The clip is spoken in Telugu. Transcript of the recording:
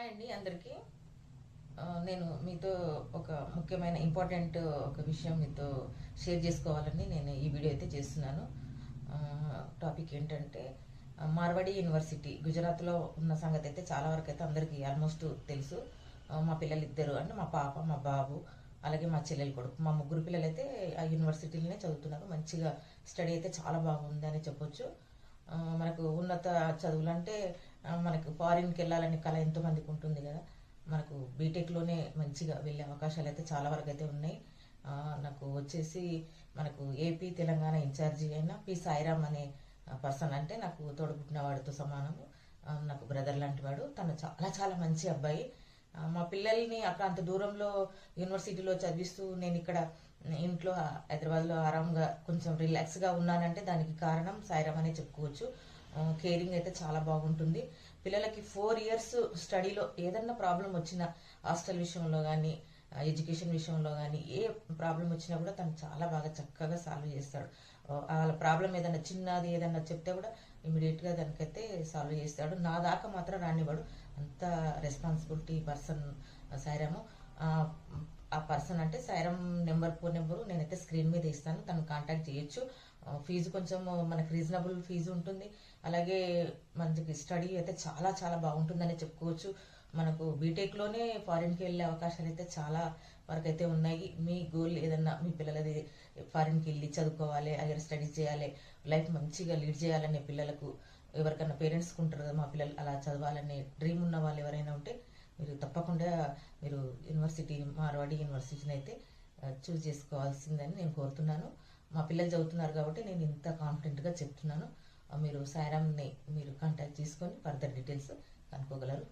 హాయ్ అండి అందరికీ. నేను మీతో ఒక ముఖ్యమైన ఇంపార్టెంట్ ఒక విషయం మీతో షేర్ చేసుకోవాలని నేను ఈ వీడియో అయితే చేస్తున్నాను. టాపిక్ ఏంటంటే మార్వాడి యూనివర్సిటీ గుజరాత్లో ఉన్న సంగతి అయితే చాలా వరకు అయితే అందరికీ ఆల్మోస్ట్ తెలుసు. మా పిల్లలు ఇద్దరు అంటే మా పాప, మా బాబు, అలాగే మా చెల్లెలు కొడుకు, మా ముగ్గురు పిల్లలు అయితే ఆ యూనివర్సిటీలోనే చదువుతున్నారు. మంచిగా స్టడీ అయితే చాలా బాగుందని చెప్పొచ్చు. మనకు ఉన్నత చదువులు అంటే మనకు ఫారిన్కి వెళ్ళాలని కళ ఎంతో మందికి ఉంటుంది కదా. మనకు బీటెక్లోనే మంచిగా వెళ్ళే అవకాశాలు అయితే చాలా వరకు అయితే ఉన్నాయి. నాకు వచ్చేసి మనకు ఏపీ తెలంగాణ ఇన్ఛార్జి అయిన పి సాయిరామ్ అనే పర్సన్ అంటే నాకు తోడుపుట్టిన వాడితో సమానము. నాకు బ్రదర్ లాంటి వాడు. తను చాలా చాలా మంచి అబ్బాయి. మా పిల్లల్ని అక్కడ అంత దూరంలో యూనివర్సిటీలో చదివిస్తూ నేను ఇక్కడ ఇంట్లో హైదరాబాద్లో ఆరాంగా కొంచెం రిలాక్స్గా ఉన్నానంటే దానికి కారణం సాయిరామ్ అనే చెప్పుకోవచ్చు. కేరింగ్ అయితే చాలా బాగుంటుంది. పిల్లలకి 4 years స్టడీలో ఏదన్నా ప్రాబ్లం వచ్చినా, హాస్టల్ విషయంలో కానీ, ఎడ్యుకేషన్ విషయంలో కానీ ఏ ప్రాబ్లం వచ్చినా కూడా తను చాలా బాగా చక్కగా సాల్వ్ చేస్తాడు. వాళ్ళ ప్రాబ్లం ఏదైనా చిన్నది ఏదన్నా చెప్తే కూడా ఇమీడియట్గా దానికైతే సాల్వ్ చేస్తాడు. నా దాకా మాత్రం రానివాడు. అంత రెస్పాన్సిబిలిటీ పర్సన్ సాయిరాము. ఆ పర్సన్ అంటే సాయిరామ్ ఫోన్ నెంబరు నేనైతే స్క్రీన్ మీద ఇస్తాను, తను కాంటాక్ట్ చేయొచ్చు. ఫీజు కొంచెం మనకు రీజనబుల్ ఫీజు ఉంటుంది. అలాగే మనకి స్టడీ అయితే చాలా చాలా బాగుంటుందని చెప్పుకోవచ్చు. మనకు బీటెక్లోనే ఫారిన్కి వెళ్ళే అవకాశాలు అయితే చాలా వరకు అయితే ఉన్నాయి. మీ గోల్ ఏదన్నా మీ పిల్లలది ఫారిన్కి వెళ్ళి చదువుకోవాలి, హైయర్ స్టడీస్ చేయాలి, లైఫ్ మంచిగా లీడ్ చేయాలనే పిల్లలకు ఎవరికైనా పేరెంట్స్కి ఉంటారు కదా, మా పిల్లలు అలా చదవాలనే డ్రీమ్ ఉన్న వాళ్ళు ఎవరైనా ఉంటే మీరు తప్పకుండా మీరు మార్వాడి యూనివర్సిటీని అయితే చూస్ చేసుకోవాల్సిందని నేను కోరుతున్నాను. మా పిల్లలు చదువుతున్నారు కాబట్టి నేను ఇంత కాన్ఫిడెంట్గా చెప్తున్నాను. మీరు సాయిరామ్ని మీరు కాంటాక్ట్ చేసుకొని ఫర్దర్ డీటెయిల్స్ కనుక్కోగలరు.